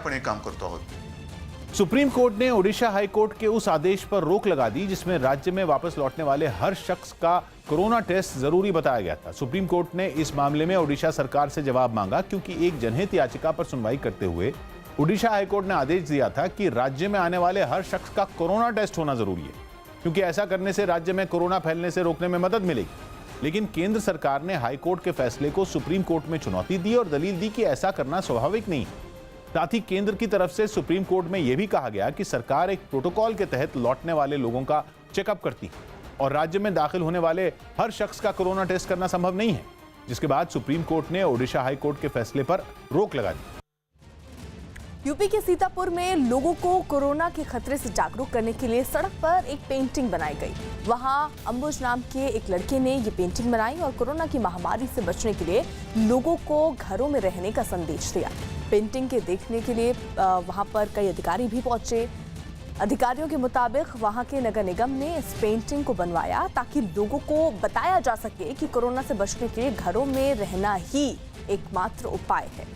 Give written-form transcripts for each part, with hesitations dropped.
आपण हे काम करतो आहोत। सुप्रीम कोर्ट ने ओडिशा हाई कोर्ट के उस आदेश पर रोक लगा दी जिसमें राज्य में वापस लौटने वाले हर शख्स का कोरोना टेस्ट जरूरी बताया गया था। सुप्रीम कोर्ट ने इस मामले में ओडिशा सरकार से जवाब मांगा क्योंकि एक जनहित याचिका पर सुनवाई करते हुए ओडिशा हाई कोर्ट ने आदेश दिया था कि राज्य में आने वाले हर शख्स का कोरोना टेस्ट होना जरूरी है, क्योंकि ऐसा करने से राज्य में कोरोना फैलने से रोकने में मदद मिलेगी। लेकिन केंद्र सरकार ने हाई कोर्ट के फैसले को सुप्रीम कोर्ट में चुनौती दी और दलील दी कि ऐसा करना स्वाभाविक नहीं। साथ ही केंद्र की तरफ से सुप्रीम कोर्ट में यह भी कहा गया कि सरकार एक प्रोटोकॉल के तहत लौटने वाले लोगों का चेकअप करती है और राज्य में दाखिल होने वाले हर शख्स का कोरोना टेस्ट करना संभव नहीं है, जिसके बाद सुप्रीम कोर्ट ने ओडिशा हाई कोर्ट के फैसले पर रोक लगा दी। यूपी के सीतापुर में लोगों को कोरोना के खतरे से जागरूक करने के लिए सड़क पर एक पेंटिंग बनाई गई। वहां अंबुज नाम के एक लड़के ने ये पेंटिंग बनाई और कोरोना की महामारी से बचने के लिए लोगों को घरों में रहने का संदेश दिया। पेंटिंग के देखने के लिए वहां पर कई अधिकारी भी पहुंचे। अधिकारियों के मुताबिक वहां के नगर निगम ने इस पेंटिंग को बनवाया ताकि लोगों को बताया जा सके कि कोरोना से बचने के लिए घरों में रहना ही एकमात्र उपाय है।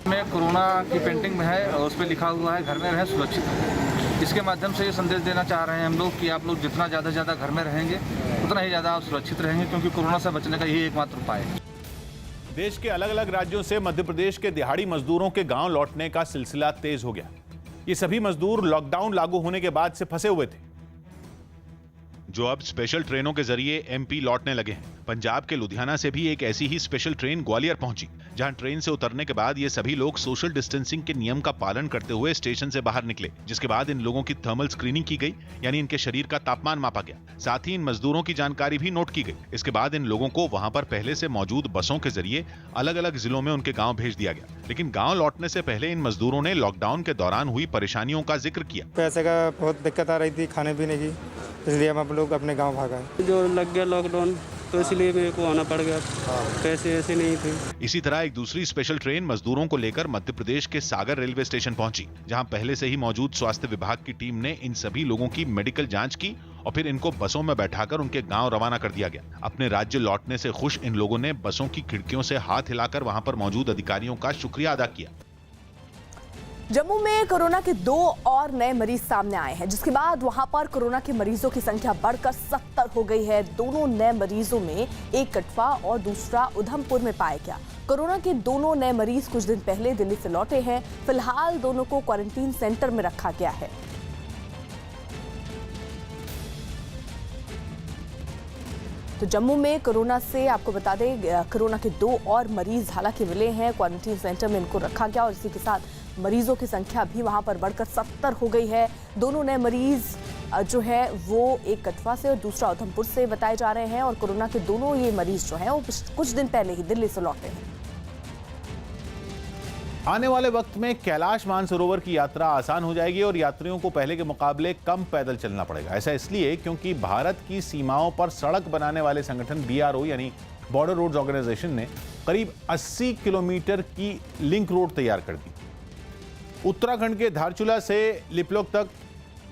में कोरोना की पेंटिंग में है और उस पर लिखा हुआ है घर में रहें सुरक्षित। इसके माध्यम से ये संदेश देना चाह रहे हैं हम लोग कि आप लोग जितना ज़्यादा से ज़्यादा घर में रहेंगे उतना ही ज़्यादा आप सुरक्षित रहेंगे, क्योंकि कोरोना से बचने का यही एकमात्र उपाय है। देश के अलग अलग राज्यों से मध्य प्रदेश के दिहाड़ी मजदूरों के गांव लौटने का सिलसिला तेज हो गया। ये सभी मजदूर लॉकडाउन लागू होने के बाद से फंसे हुए थे, जो अब स्पेशल ट्रेनों के जरिए एमपी लौटने लगे हैं। पंजाब के लुधियाना से भी एक ऐसी ही स्पेशल ट्रेन ग्वालियर पहुंची, जहां ट्रेन से उतरने के बाद ये सभी लोग सोशल डिस्टेंसिंग के नियम का पालन करते हुए स्टेशन से बाहर निकले, जिसके बाद इन लोगों की थर्मल स्क्रीनिंग की गई, यानी इनके शरीर का तापमान मापा गया। साथ ही इन मजदूरों की जानकारी भी नोट की गई। इसके बाद इन लोगों को वहां पर पहले से मौजूद बसों के जरिए अलग अलग जिलों में उनके गाँव भेज दिया गया। लेकिन गाँव लौटने से पहले इन मजदूरों ने लॉकडाउन के दौरान हुई परेशानियों का जिक्र किया। पैसे का बहुत दिक्कत आ रही थी, खाने पीने की, इसलिए हम लोग अपने गाँव भाग आए। जो लग गया लॉकडाउन तो इसलिए मेरे को आना पड़ गया, पैसे ऐसे नहीं थे। इसी तरह एक दूसरी स्पेशल ट्रेन मजदूरों को लेकर मध्य प्रदेश के सागर रेलवे स्टेशन पहुंची, जहां पहले से ही मौजूद स्वास्थ्य विभाग की टीम ने इन सभी लोगों की मेडिकल जांच की और फिर इनको बसों में बैठाकर उनके गांव रवाना कर दिया गया। अपने राज्य लौटने से खुश इन लोगों ने बसों की खिड़कियों से हाथ हिलाकर वहां पर मौजूद अधिकारियों का शुक्रिया अदा किया। जम्मू में कोरोना के 2 और नए मरीज सामने आए हैं, जिसके बाद वहां पर कोरोना के मरीजों की संख्या बढ़कर 70 हो गई है। दोनों नए मरीजों में एक कठुआ और दूसरा उधमपुर में पाया गया। कोरोना के दोनों नए मरीज कुछ दिन पहले दिल्ली से लौटे हैं। फिलहाल दोनों को क्वारंटीन सेंटर में रखा गया है। तो जम्मू में कोरोना से आपको बता दें, कोरोना के 2 और मरीज हालांकि मिले हैं। क्वारंटीन सेंटर में इनको रखा गया और इसी के साथ मरीजों की संख्या भी वहां पर बढ़कर 70 हो गई है। दोनों नए मरीज जो है वो एक कठुआ से और दूसरा उधमपुर से बताए जा रहे हैं और कोरोना के दोनों ये मरीज जो हैं वो कुछ दिन पहले ही दिल्ली से लौटे हैं। आने वाले वक्त में कैलाश मानसरोवर की यात्रा आसान हो जाएगी और यात्रियों को पहले के मुकाबले कम पैदल चलना पड़ेगा। ऐसा इसलिए क्योंकि भारत की सीमाओं पर सड़क बनाने वाले संगठन BRO यानी बॉर्डर रोड्स ऑर्गेनाइजेशन ने करीब 80 किलोमीटर की लिंक रोड तैयार कर दी। उत्तराखंड के धारचूला से लिपलोक तक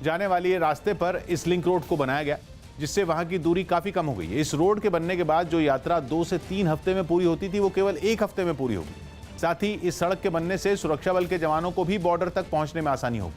जाने वाली रास्ते पर इस लिंक रोड को बनाया गया, जिससे वहां की दूरी काफी कम हो गई है। इस रोड के बनने के बाद जो यात्रा 2 से 3 हफ्ते में पूरी होती थी वो केवल 1 हफ्ते में पूरी होगी। साथ ही इस सड़क के बनने से सुरक्षा बल के जवानों को भी बॉर्डर तक पहुंचने में आसानी होगी।